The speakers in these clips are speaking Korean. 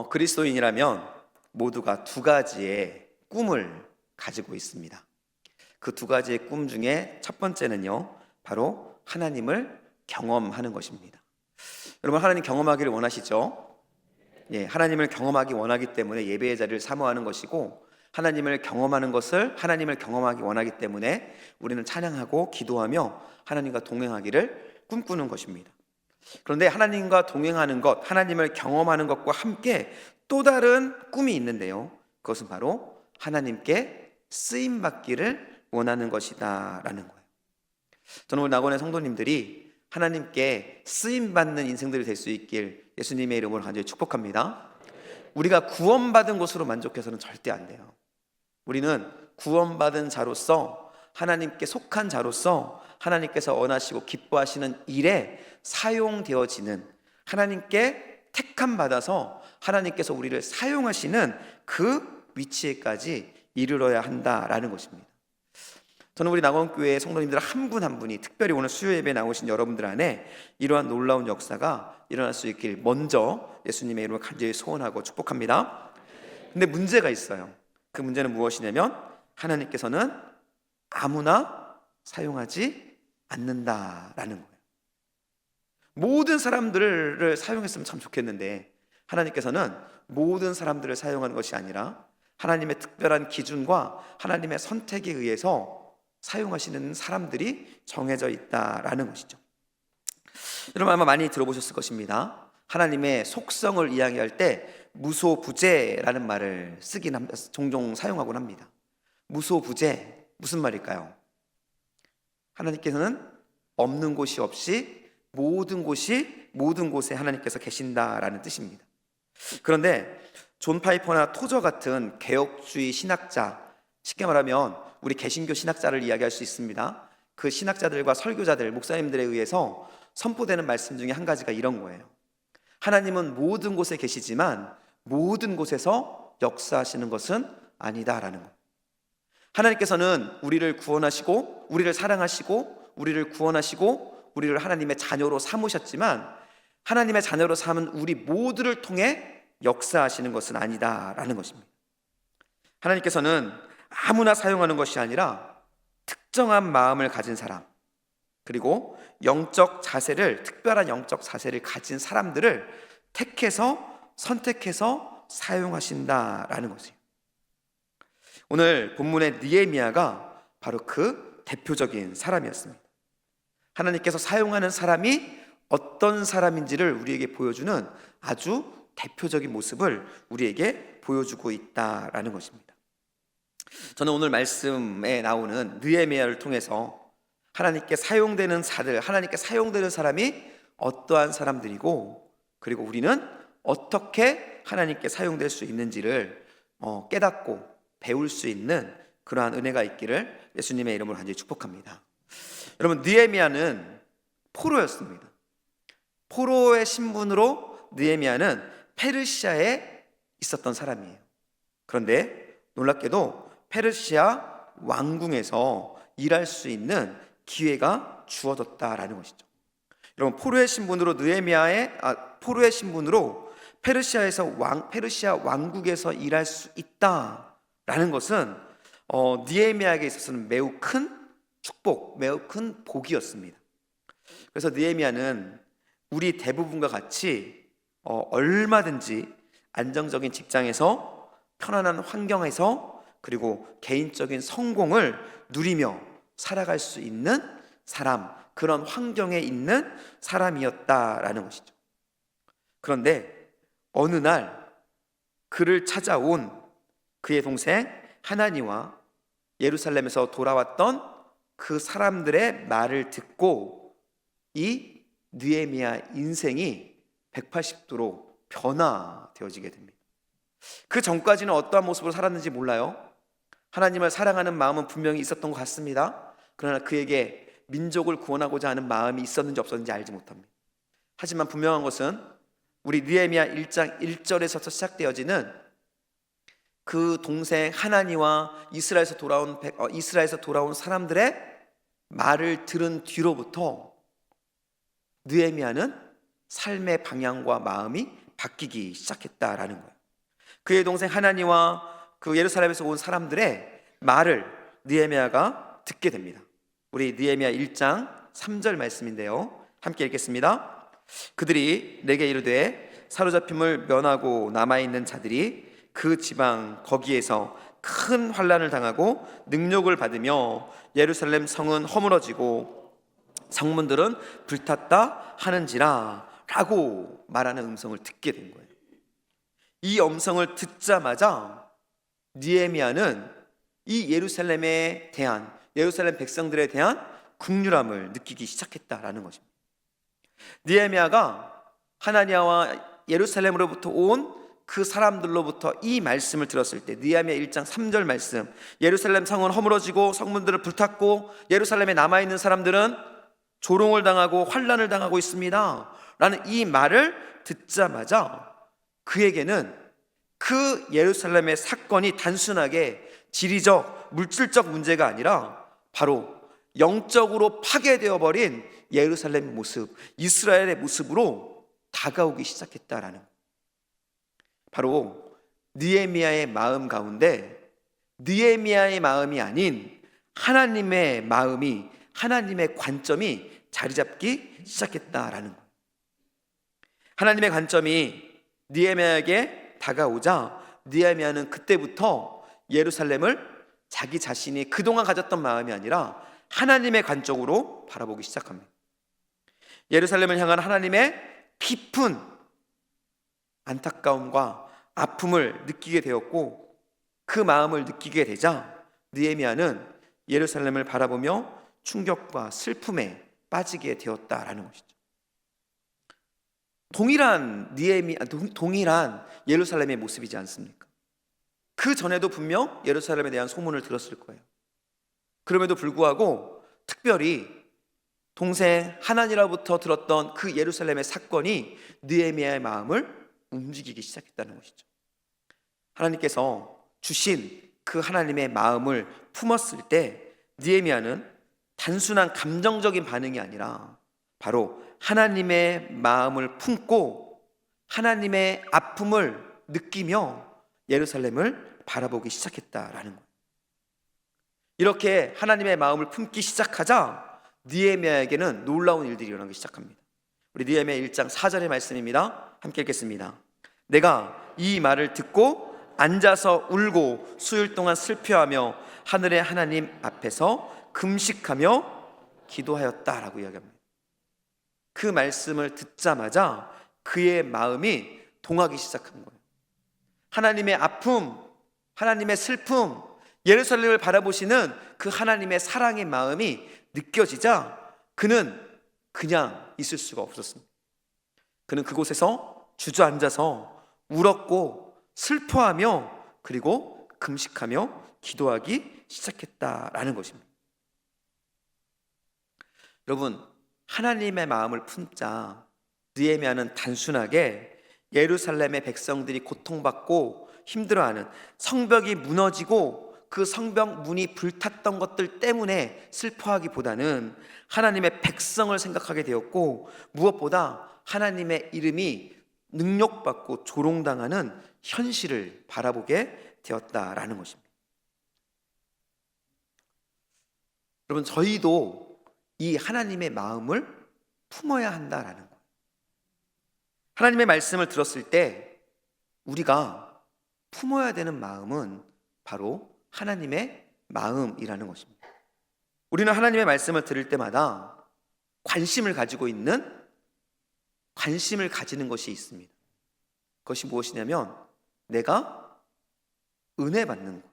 그리스도인이라면 모두가 두 가지의 꿈을 가지고 있습니다. 그 두 가지의 꿈 중에 첫 번째는요, 바로 하나님을 경험하는 것입니다. 여러분, 하나님 경험하기를 원하시죠? 예, 하나님을 경험하기 원하기 때문에 예배의 자리를 사모하는 것이고, 하나님을 경험하기 원하기 때문에 우리는 찬양하고 기도하며 하나님과 동행하기를 꿈꾸는 것입니다. 그런데 하나님과 동행하는 것, 하나님을 경험하는 것과 함께 또 다른 꿈이 있는데요, 그것은 바로 하나님께 쓰임받기를 원하는 것이다 라는 거예요. 저는 오늘 낙원의 성도님들이 하나님께 쓰임받는 인생들이 될 수 있길 예수님의 이름으로 간절히 축복합니다. 우리가 구원받은 것으로 만족해서는 절대 안 돼요. 우리는 구원받은 자로서, 하나님께 속한 자로서 하나님께서 원하시고 기뻐하시는 일에 사용되어지는, 하나님께 택함 받아서 하나님께서 우리를 사용하시는 그 위치에까지 이르러야 한다라는 것입니다. 저는 우리 낙원교회 성도님들 한 분 한 분이, 특별히 오늘 수요 예배에 나오신 여러분들 안에 이러한 놀라운 역사가 일어날 수 있길 먼저 예수님의 이름으로 간절히 소원하고 축복합니다. 근데 문제가 있어요. 그 문제는 무엇이냐면 하나님께서는 아무나 사용하지 않는다라는 거예요. 모든 사람들을 사용했으면 참 좋겠는데 하나님께서는 모든 사람들을 사용하는 것이 아니라 하나님의 특별한 기준과 하나님의 선택에 의해서 사용하시는 사람들이 정해져 있다라는 것이죠. 여러분 아마 많이 들어보셨을 것입니다. 하나님의 속성을 이야기할 때 무소부재라는 말을 종종 사용하곤 합니다. 무소부재, 무슨 말일까요? 하나님께서는 없는 곳이 없이 모든 곳에 하나님께서 계신다라는 뜻입니다. 그런데 존 파이퍼나 토저 같은 개혁주의 신학자, 쉽게 말하면 우리 개신교 신학자를 이야기할 수 있습니다. 그 신학자들과 설교자들, 목사님들에 의해서 선포되는 말씀 중에 한 가지가 이런 거예요. 하나님은 모든 곳에 계시지만 모든 곳에서 역사하시는 것은 아니다라는 거예요. 하나님께서는 우리를 구원하시고 우리를 사랑하시고 우리를 구원하시고 우리를 하나님의 자녀로 삼으셨지만 하나님의 자녀로 삼은 우리 모두를 통해 역사하시는 것은 아니다라는 것입니다. 하나님께서는 아무나 사용하는 것이 아니라 특정한 마음을 가진 사람, 그리고 특별한 영적 자세를 가진 사람들을 선택해서 사용하신다라는 것이에요. 오늘 본문의 느헤미야가 바로 그 대표적인 사람이었습니다. 하나님께서 사용하는 사람이 어떤 사람인지를 우리에게 보여주는 아주 대표적인 모습을 우리에게 보여주고 있다라는 것입니다. 저는 오늘 말씀에 나오는 느헤미야를 통해서 하나님께 사용되는 사람이 어떠한 사람들이고, 그리고 우리는 어떻게 하나님께 사용될 수 있는지를 깨닫고 배울 수 있는 그러한 은혜가 있기를 예수님의 이름으로 간절히 축복합니다. 여러분, 느헤미야는 포로였습니다. 포로의 신분으로 느헤미야는 페르시아에 있었던 사람이에요. 그런데 놀랍게도 페르시아 왕궁에서 일할 수 있는 기회가 주어졌다라는 것이죠. 여러분, 포로의 신분으로 페르시아 왕국에서 일할 수 있다라는 것은 느헤미야에게 있어서는 매우 큰 축복, 매우 큰 복이었습니다. 그래서 느헤미야는 우리 대부분과 같이 얼마든지 안정적인 직장에서, 편안한 환경에서, 그리고 개인적인 성공을 누리며 살아갈 수 있는 사람, 그런 환경에 있는 사람이었다라는 것이죠. 그런데 어느 날 그를 찾아온 그의 동생 하나니와 예루살렘에서 돌아왔던 그 사람들의 말을 듣고 이 느헤미야 인생이 180도로 변화되어지게 됩니다. 그 전까지는 어떠한 모습으로 살았는지 몰라요. 하나님을 사랑하는 마음은 분명히 있었던 것 같습니다. 그러나 그에게 민족을 구원하고자 하는 마음이 있었는지 없었는지 알지 못합니다. 하지만 분명한 것은 우리 느헤미야 1장 1절에서 시작되어지는 그 동생 하나니와 이스라엘에서 돌아온 사람들의 말을 들은 뒤로부터 느헤미야는 삶의 방향과 마음이 바뀌기 시작했다라는 거예요. 그의 동생 하나니와 그 예루살렘에서 온 사람들의 말을 느헤미야가 듣게 됩니다. 우리 느헤미야 1장 3절 말씀인데요, 함께 읽겠습니다. 그들이 내게 이르되 사로잡힘을 면하고 남아있는 자들이 그 지방 거기에서 큰 환난을 당하고 능욕을 받으며 예루살렘 성은 허물어지고 성문들은 불탔다 하는지라 라고 말하는 음성을 듣게 된 거예요. 이 음성을 듣자마자 느헤미야는 이 예루살렘에 대한, 예루살렘 백성들에 대한 긍휼함을 느끼기 시작했다라는 것입니다. 느헤미야가 하나니아와 예루살렘으로부터 온 그 사람들로부터 이 말씀을 들었을 때, 느헤미야 1장 3절 말씀, 예루살렘 성은 허물어지고 성문들은 불탔고 예루살렘에 남아있는 사람들은 조롱을 당하고 환난을 당하고 있습니다 라는 이 말을 듣자마자 그에게는 그 예루살렘의 사건이 단순하게 지리적, 물질적 문제가 아니라 바로 영적으로 파괴되어 버린 예루살렘의 모습, 이스라엘의 모습으로 다가오기 시작했다라는 거예요. 바로 느헤미야의 마음 가운데 느헤미야의 마음이 아닌 하나님의 마음이, 하나님의 관점이 자리 잡기 시작했다라는 거예요. 하나님의 관점이 느헤미야에게 다가오자 느헤미야는 그때부터 예루살렘을 자기 자신이 그동안 가졌던 마음이 아니라 하나님의 관점으로 바라보기 시작합니다. 예루살렘을 향한 하나님의 깊은 안타까움과 아픔을 느끼게 되었고, 그 마음을 느끼게 되자 느헤미야는 예루살렘을 바라보며 충격과 슬픔에 빠지게 되었다라는 것이죠. 동일한 예루살렘의 모습이지 않습니까? 그 전에도 분명 예루살렘에 대한 소문을 들었을 거예요. 그럼에도 불구하고 특별히 동생 하나니로부터 들었던 그 예루살렘의 사건이 느헤미야의 마음을 움직이기 시작했다는 것이죠. 하나님께서 주신 그 하나님의 마음을 품었을 때 느헤미야는 단순한 감정적인 반응이 아니라 바로 하나님의 마음을 품고 하나님의 아픔을 느끼며 예루살렘을 바라보기 시작했다라는 거예요. 이렇게 하나님의 마음을 품기 시작하자 느헤미야에게는 놀라운 일들이 일어나기 시작합니다. 우리 느헤미야 1장 4절의 말씀입니다. 함께 읽겠습니다. 내가 이 말을 듣고 앉아서 울고 수일 동안 슬퍼하며 하늘의 하나님 앞에서 금식하며 기도하였다라고 이야기합니다. 그 말씀을 듣자마자 그의 마음이 동하기 시작한 거예요. 하나님의 아픔, 하나님의 슬픔, 예루살렘을 바라보시는 그 하나님의 사랑의 마음이 느껴지자 그는 그냥 있을 수가 없었습니다. 그는 그곳에서 주저앉아서 울었고 슬퍼하며 그리고 금식하며 기도하기 시작했다라는 것입니다. 여러분, 하나님의 마음을 품자 느헤미야는 단순하게 예루살렘의 백성들이 고통받고 힘들어하는, 성벽이 무너지고 그 성벽 문이 불탔던 것들 때문에 슬퍼하기보다는 하나님의 백성을 생각하게 되었고, 무엇보다 하나님의 이름이 능욕받고 조롱당하는 현실을 바라보게 되었다라는 것입니다. 여러분, 저희도 이 하나님의 마음을 품어야 한다라는 거예요. 하나님의 말씀을 들었을 때 우리가 품어야 되는 마음은 바로 하나님의 마음이라는 것입니다. 우리는 하나님의 말씀을 들을 때마다 관심을 가지는 것이 있습니다. 그것이 무엇이냐면 내가 은혜 받는 것.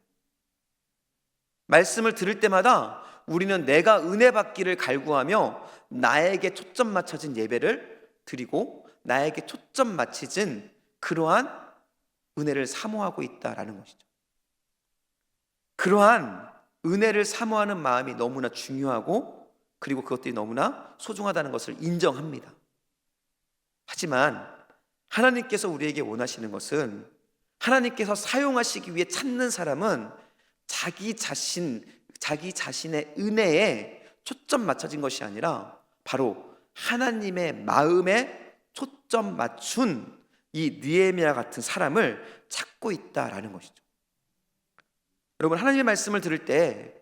말씀을 들을 때마다 우리는 내가 은혜 받기를 갈구하며 나에게 초점 맞춰진 예배를 드리고 나에게 초점 맞춰진 그러한 은혜를 사모하고 있다라는 것이죠. 그러한 은혜를 사모하는 마음이 너무나 중요하고 그리고 그것들이 너무나 소중하다는 것을 인정합니다. 하지만 하나님께서 우리에게 원하시는 것은, 하나님께서 사용하시기 위해 찾는 사람은 자기 자신의 은혜에 초점 맞춰진 것이 아니라 바로 하나님의 마음에 초점 맞춘 이 느헤미야 같은 사람을 찾고 있다라는 것이죠. 여러분, 하나님의 말씀을 들을 때,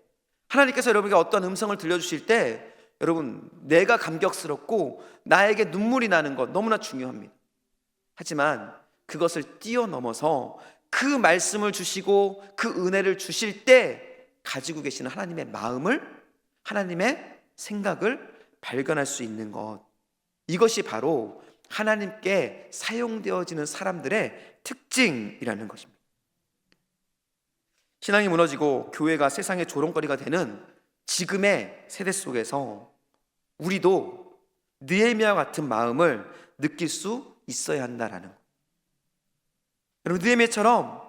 하나님께서 여러분에게 어떤 음성을 들려주실 때 여러분, 내가 감격스럽고 나에게 눈물이 나는 것 너무나 중요합니다. 하지만 그것을 뛰어넘어서 그 말씀을 주시고 그 은혜를 주실 때 가지고 계시는 하나님의 마음을, 하나님의 생각을 발견할 수 있는 것, 이것이 바로 하나님께 사용되어지는 사람들의 특징이라는 것입니다. 신앙이 무너지고 교회가 세상의 조롱거리가 되는 지금의 세대 속에서 우리도 느헤미야 같은 마음을 느낄 수 있어야 한다라는 것. 여러분, 느헤미야처럼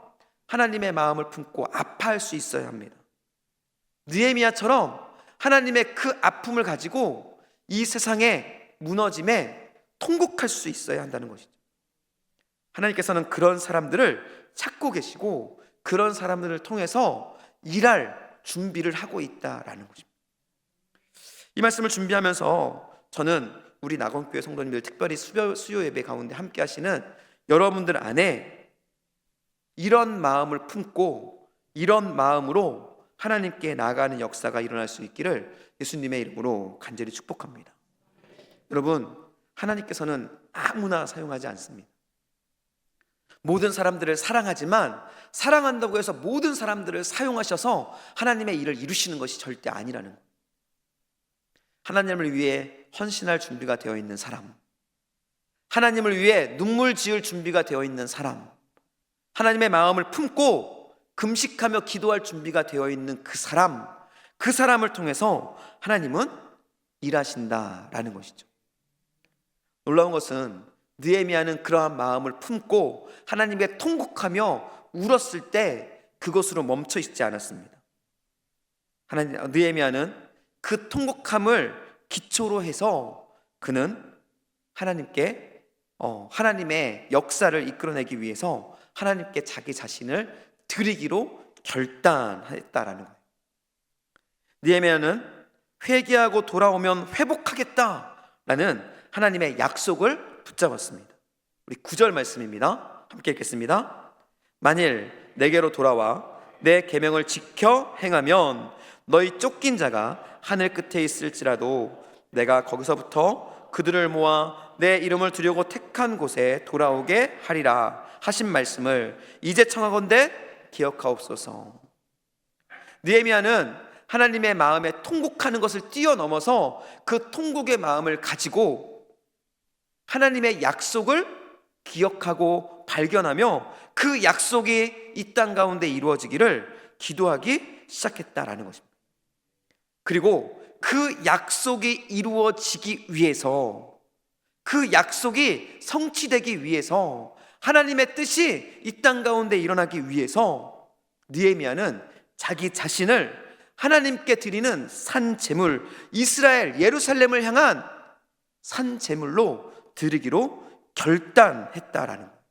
하나님의 마음을 품고 아파할 수 있어야 합니다. 느헤미야처럼 하나님의 그 아픔을 가지고 이 세상의 무너짐에 통곡할 수 있어야 한다는 것이죠. 하나님께서는 그런 사람들을 찾고 계시고 그런 사람들을 통해서 일할 준비를 하고 있다라는 것입니다. 이 말씀을 준비하면서 저는 우리 낙원교회 성도님들, 특별히 수요 예배 가운데 함께 하시는 여러분들 안에 이런 마음을 품고 이런 마음으로 하나님께 나아가는 역사가 일어날 수 있기를 예수님의 이름으로 간절히 축복합니다. 여러분, 하나님께서는 아무나 사용하지 않습니다. 모든 사람들을 사랑하지만 사랑한다고 해서 모든 사람들을 사용하셔서 하나님의 일을 이루시는 것이 절대 아니라는 것. 하나님을 위해 헌신할 준비가 되어 있는 사람, 하나님을 위해 눈물 지을 준비가 되어 있는 사람, 하나님의 마음을 품고 금식하며 기도할 준비가 되어 있는 그 사람을 통해서 하나님은 일하신다라는 것이죠. 놀라운 것은 느헤미야는 그러한 마음을 품고 하나님께 통곡하며 울었을 때 그것으로 멈춰 있지 않았습니다. 느헤미야는 그 통곡함을 기초로 해서 그는 하나님께 하나님의 역사를 이끌어내기 위해서 하나님께 자기 자신을 드리기로 결단했다라는 거예요. 느헤미야는 회개하고 돌아오면 회복하겠다라는 하나님의 약속을 붙잡았습니다. 우리 9절 말씀입니다. 함께 읽겠습니다. 만일 내게로 돌아와 내 계명을 지켜 행하면 너희 쫓긴 자가 하늘 끝에 있을지라도 내가 거기서부터 그들을 모아 내 이름을 두려고 택한 곳에 돌아오게 하리라 하신 말씀을 이제 청하건대 기억하옵소서. 느헤미야는 하나님의 마음에 통곡하는 것을 뛰어넘어서 그 통곡의 마음을 가지고 하나님의 약속을 기억하고 발견하며 그 약속이 이 땅 가운데 이루어지기를 기도하기 시작했다라는 것입니다. 그리고 그 약속이 이루어지기 위해서, 그 약속이 성취되기 위해서, 하나님의 뜻이 이 땅 가운데 일어나기 위해서 느헤미야는 자기 자신을 하나님께 드리는 산 제물, 이스라엘 예루살렘을 향한 산 제물로 드리기로 결단했다라는 거예요.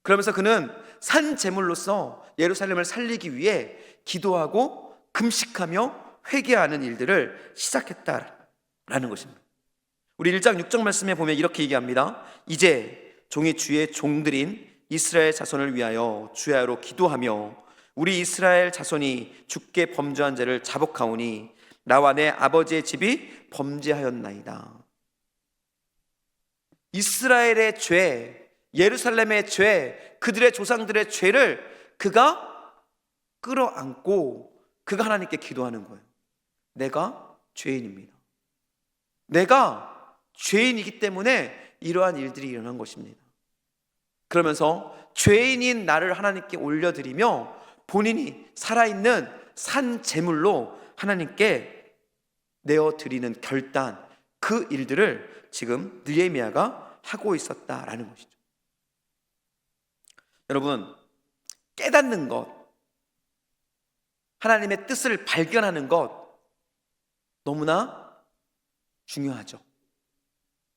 그러면서 그는 산 제물로서 예루살렘을 살리기 위해 기도하고 금식하며 회개하는 일들을 시작했다라는 것입니다. 우리 1장 6절 말씀에 보면 이렇게 얘기합니다. 이제 종이 주의 종들인 이스라엘 자손을 위하여 주야로 기도하며 우리 이스라엘 자손이 주께 범죄한 죄를 자복하오니 나와 내 아버지의 집이 범죄하였나이다. 이스라엘의 죄, 예루살렘의 죄, 그들의 조상들의 죄를 그가 끌어안고 그가 하나님께 기도하는 거예요. 내가 죄인입니다. 내가 죄인이기 때문에 이러한 일들이 일어난 것입니다. 그러면서 죄인인 나를 하나님께 올려드리며 본인이 살아있는 산 제물로 하나님께 내어드리는 결단, 그 일들을 지금 느헤미야가 하고 있었다라는 것이죠. 여러분, 깨닫는 것, 하나님의 뜻을 발견하는 것 너무나 중요하죠.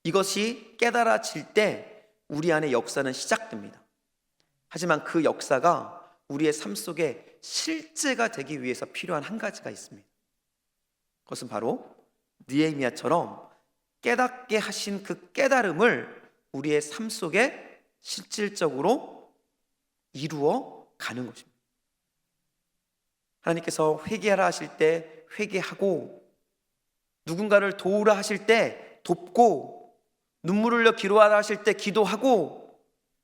이것이 깨달아질 때 우리 안에 역사는 시작됩니다. 하지만 그 역사가 우리의 삶 속에 실제가 되기 위해서 필요한 한 가지가 있습니다. 그것은 바로 느헤미야처럼 깨닫게 하신 그 깨달음을 우리의 삶 속에 실질적으로 이루어 가는 것입니다. 하나님께서 회개하라 하실 때 회개하고, 누군가를 도우라 하실 때 돕고, 눈물을 흘려 기도하라 하실 때 기도하고,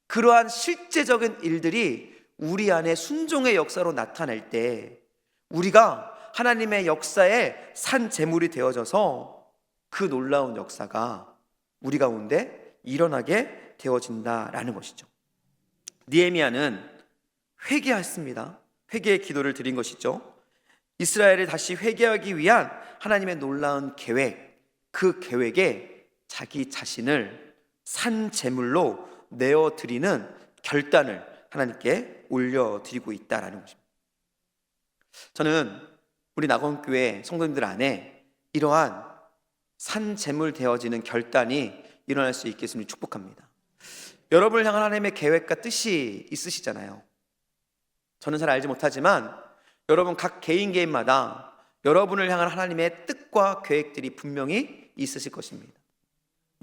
그러한 실제적인 일들이 우리 안에 순종의 역사로 나타날 때 우리가 하나님의 역사에 산 제물이 되어져서 그 놀라운 역사가 우리 가운데 일어나게 되어진다라는 것이죠. 느헤미야는 회개했습니다. 회개의 기도를 드린 것이죠. 이스라엘을 다시 회개하기 위한 하나님의 놀라운 계획, 그 계획에 자기 자신을 산 제물로 내어드리는 결단을 하나님께 올려드리고 있다라는 것입니다. 저는 우리 낙원교회 성도님들 안에 이러한 산 제물 되어지는 결단이 일어날 수 있게 했음을 축복합니다. 여러분을 향한 하나님의 계획과 뜻이 있으시잖아요. 저는 잘 알지 못하지만 여러분 각 개인마다 여러분을 향한 하나님의 뜻과 계획들이 분명히 있으실 것입니다.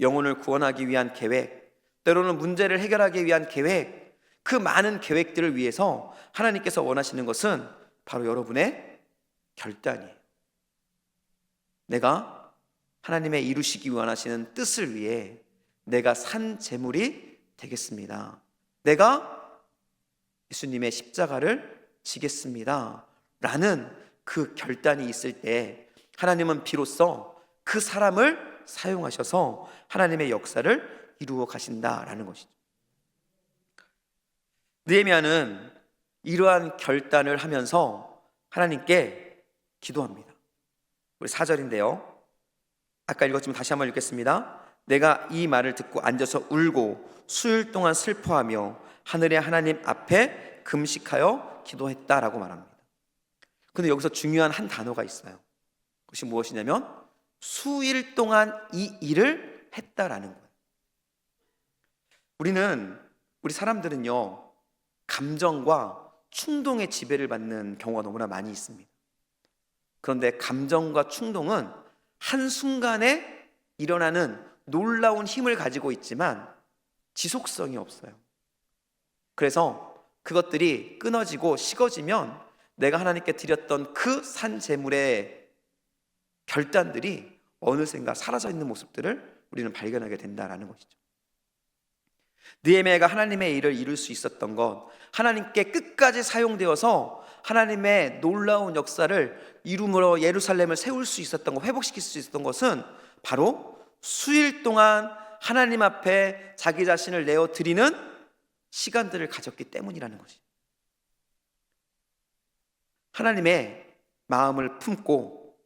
영혼을 구원하기 위한 계획, 때로는 문제를 해결하기 위한 계획, 그 많은 계획들을 위해서 하나님께서 원하시는 것은 바로 여러분의 결단이에요. 내가 하나님의 이루시기 원하시는 뜻을 위해 내가 산 제물이 되겠습니다. 내가 예수님의 십자가를 지겠습니다 라는 그 결단이 있을 때 하나님은 비로소 그 사람을 사용하셔서 하나님의 역사를 이루어 가신다라는 것이죠. 느헤미야는 이러한 결단을 하면서 하나님께 기도합니다. 우리 4절인데요, 아까 읽었지만 다시 한번 읽겠습니다. 내가 이 말을 듣고 앉아서 울고 수일 동안 슬퍼하며 하늘의 하나님 앞에 금식하여 기도했다라고 말합니다. 근데 여기서 중요한 한 단어가 있어요. 그것이 무엇이냐면 수일 동안 이 일을 했다라는 거예요. 우리 사람들은요, 감정과 충동의 지배를 받는 경우가 너무나 많이 있습니다. 그런데 감정과 충동은 한순간에 일어나는 놀라운 힘을 가지고 있지만 지속성이 없어요. 그래서 그것들이 끊어지고 식어지면 내가 하나님께 드렸던 그 산 제물의 결단들이 어느샌가 사라져 있는 모습들을 우리는 발견하게 된다라는 것이죠. 느헤미야가 하나님의 일을 이룰 수 있었던 것, 하나님께 끝까지 사용되어서 하나님의 놀라운 역사를 이루므로 예루살렘을 세울 수 있었던 것, 회복시킬 수 있었던 것은 바로 수일 동안 하나님 앞에 자기 자신을 내어드리는 시간들을 가졌기 때문이라는 것이. 하나님의 마음을 품고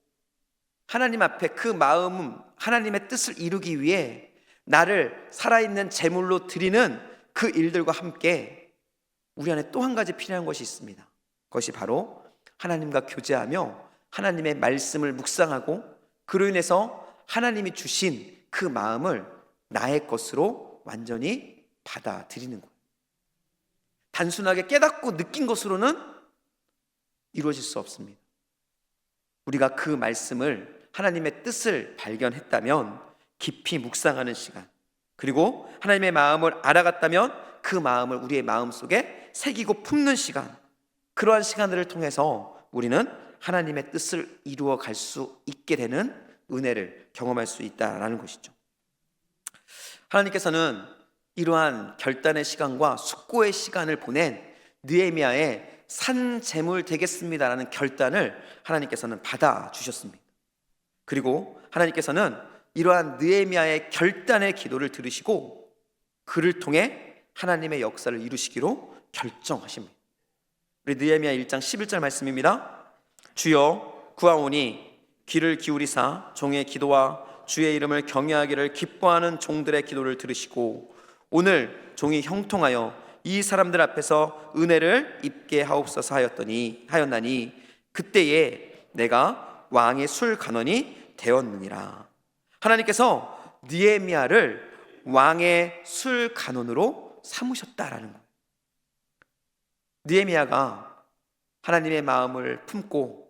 하나님 앞에 그 마음, 하나님의 뜻을 이루기 위해 나를 살아있는 제물로 드리는 그 일들과 함께 우리 안에 또 한 가지 필요한 것이 있습니다. 그것이 바로 하나님과 교제하며 하나님의 말씀을 묵상하고 그로 인해서 하나님이 주신 그 마음을 나의 것으로 완전히 받아들이는 거예요. 단순하게 깨닫고 느낀 것으로는 이루어질 수 없습니다. 우리가 그 말씀을, 하나님의 뜻을 발견했다면 깊이 묵상하는 시간, 그리고 하나님의 마음을 알아갔다면 그 마음을 우리의 마음속에 새기고 품는 시간, 그러한 시간들을 통해서 우리는 하나님의 뜻을 이루어 갈 수 있게 되는 은혜를 경험할 수 있다라는 것이죠. 하나님께서는 이러한 결단의 시간과 숙고의 시간을 보낸 느헤미야의 산 제물 되겠습니다라는 결단을 하나님께서는 받아주셨습니다. 그리고 하나님께서는 이러한 느헤미야의 결단의 기도를 들으시고 그를 통해 하나님의 역사를 이루시기로 결정하십니다. 우리 느헤미야 1장 11절 말씀입니다. 주여 구하오니 귀를 기울이사 종의 기도와 주의 이름을 경외하기를 기뻐하는 종들의 기도를 들으시고 오늘 종이 형통하여 이 사람들 앞에서 은혜를 입게 하옵소서 하였나니 그때에 내가 왕의 술 간원이 되었느니라. 하나님께서 느헤미야를 왕의 술 간원으로 삼으셨다라는 거예요. 느헤미야가 하나님의 마음을 품고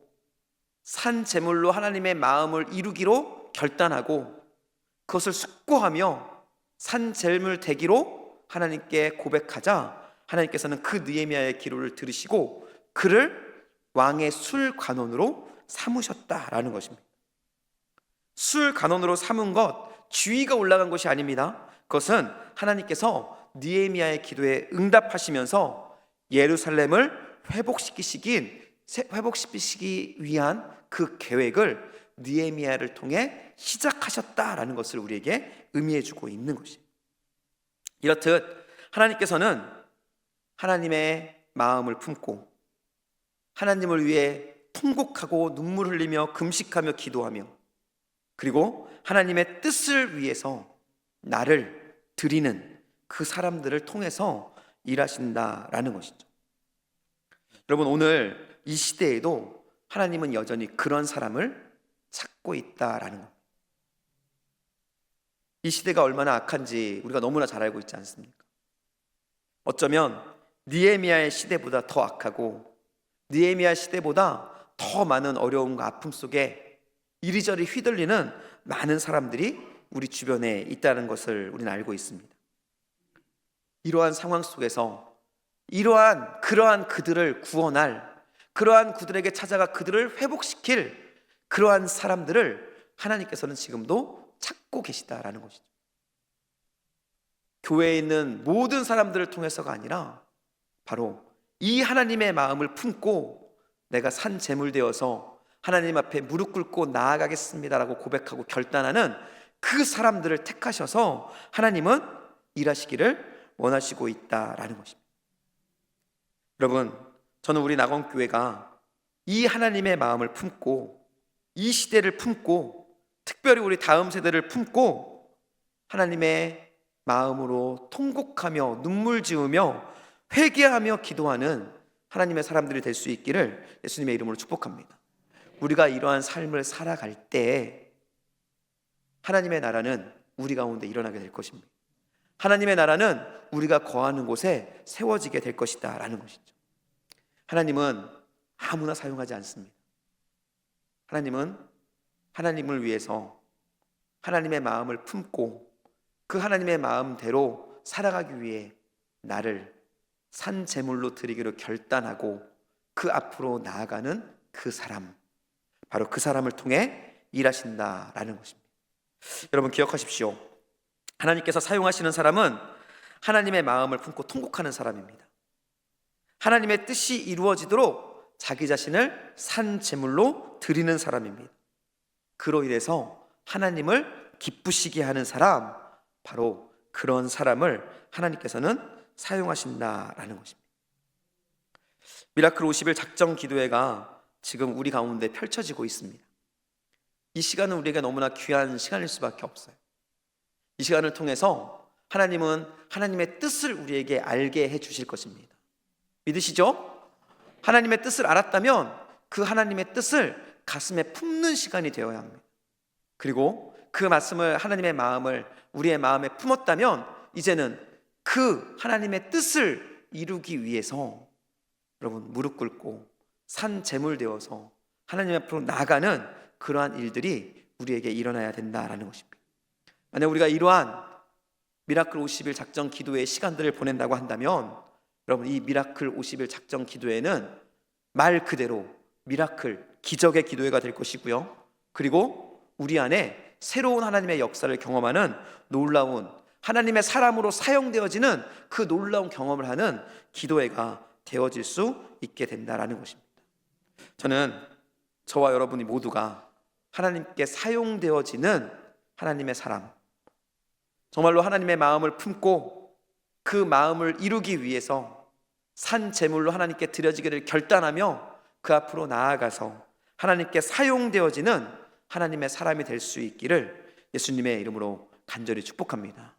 산 제물로 하나님의 마음을 이루기로 결단하고 그것을 숙고하며 산 제물 되기로 하나님께 고백하자 하나님께서는 그 느헤미야의 기도를 들으시고 그를 왕의 술관원으로 삼으셨다라는 것입니다. 술관원으로 삼은 것, 지위가 올라간 것이 아닙니다. 그것은 하나님께서 느헤미야의 기도에 응답하시면서 예루살렘을 회복시키시기 위한 그 계획을 느헤미야를 통해 시작하셨다라는 것을 우리에게 의미해 주고 있는 것이에요. 이렇듯 하나님께서는 하나님의 마음을 품고 하나님을 위해 통곡하고 눈물 흘리며 금식하며 기도하며 그리고 하나님의 뜻을 위해서 나를 드리는 그 사람들을 통해서 일하신다라는 것이죠. 여러분, 오늘 이 시대에도 하나님은 여전히 그런 사람을 찾고 있다라는 겁니다. 이 시대가 얼마나 악한지 우리가 너무나 잘 알고 있지 않습니까? 어쩌면 느헤미야의 시대보다 더 악하고 느헤미야 시대보다 더 많은 어려움과 아픔 속에 이리저리 휘둘리는 많은 사람들이 우리 주변에 있다는 것을 우리는 알고 있습니다. 이러한 상황 속에서 그러한 그들을 구원할, 그러한 그들에게 찾아가 그들을 회복시킬 그러한 사람들을 하나님께서는 지금도 찾고 계시다라는 것이죠. 교회에 있는 모든 사람들을 통해서가 아니라 바로 이 하나님의 마음을 품고 내가 산 제물 되어서 하나님 앞에 무릎 꿇고 나아가겠습니다라고 고백하고 결단하는 그 사람들을 택하셔서 하나님은 일하시기를 원하시고 있다라는 것입니다. 여러분, 저는 우리 낙원교회가 이 하나님의 마음을 품고 이 시대를 품고 특별히 우리 다음 세대를 품고 하나님의 마음으로 통곡하며 눈물 지으며 회개하며 기도하는 하나님의 사람들이 될 수 있기를 예수님의 이름으로 축복합니다. 우리가 이러한 삶을 살아갈 때 하나님의 나라는 우리 가운데 일어나게 될 것입니다. 하나님의 나라는 우리가 거하는 곳에 세워지게 될 것이다 라는 것이죠. 하나님은 아무나 사용하지 않습니다. 하나님은 하나님을 위해서 하나님의 마음을 품고 그 하나님의 마음대로 살아가기 위해 나를 산 제물로 드리기로 결단하고 그 앞으로 나아가는 그 사람, 바로 그 사람을 통해 일하신다라는 것입니다. 여러분 기억하십시오. 하나님께서 사용하시는 사람은 하나님의 마음을 품고 통곡하는 사람입니다. 하나님의 뜻이 이루어지도록 자기 자신을 산 제물로 드리는 사람입니다. 그로 인해서 하나님을 기쁘시게 하는 사람, 바로 그런 사람을 하나님께서는 사용하신다라는 것입니다. 미라클 50일 작정 기도회가 지금 우리 가운데 펼쳐지고 있습니다. 이 시간은 우리에게 너무나 귀한 시간일 수밖에 없어요. 이 시간을 통해서 하나님은 하나님의 뜻을 우리에게 알게 해 주실 것입니다. 믿으시죠? 하나님의 뜻을 알았다면 그 하나님의 뜻을 가슴에 품는 시간이 되어야 합니다. 그리고 그 말씀을, 하나님의 마음을 우리의 마음에 품었다면 이제는 그 하나님의 뜻을 이루기 위해서 여러분 무릎 꿇고 산 제물 되어서 하나님 앞으로 나아가는 그러한 일들이 우리에게 일어나야 된다라는 것입니다. 만약 우리가 이러한 미라클 50일 작정 기도의 시간들을 보낸다고 한다면 여러분 이 미라클 50일 작정 기도회는 말 그대로 미라클, 기적의 기도회가 될 것이고요. 그리고 우리 안에 새로운 하나님의 역사를 경험하는 놀라운 하나님의 사람으로 사용되어지는 그 놀라운 경험을 하는 기도회가 되어질 수 있게 된다라는 것입니다. 저는 저와 여러분이 모두가 하나님께 사용되어지는 하나님의 사람, 정말로 하나님의 마음을 품고 그 마음을 이루기 위해서 산 제물로 하나님께 드려지기를 결단하며 그 앞으로 나아가서 하나님께 사용되어지는 하나님의 사람이 될 수 있기를 예수님의 이름으로 간절히 축복합니다.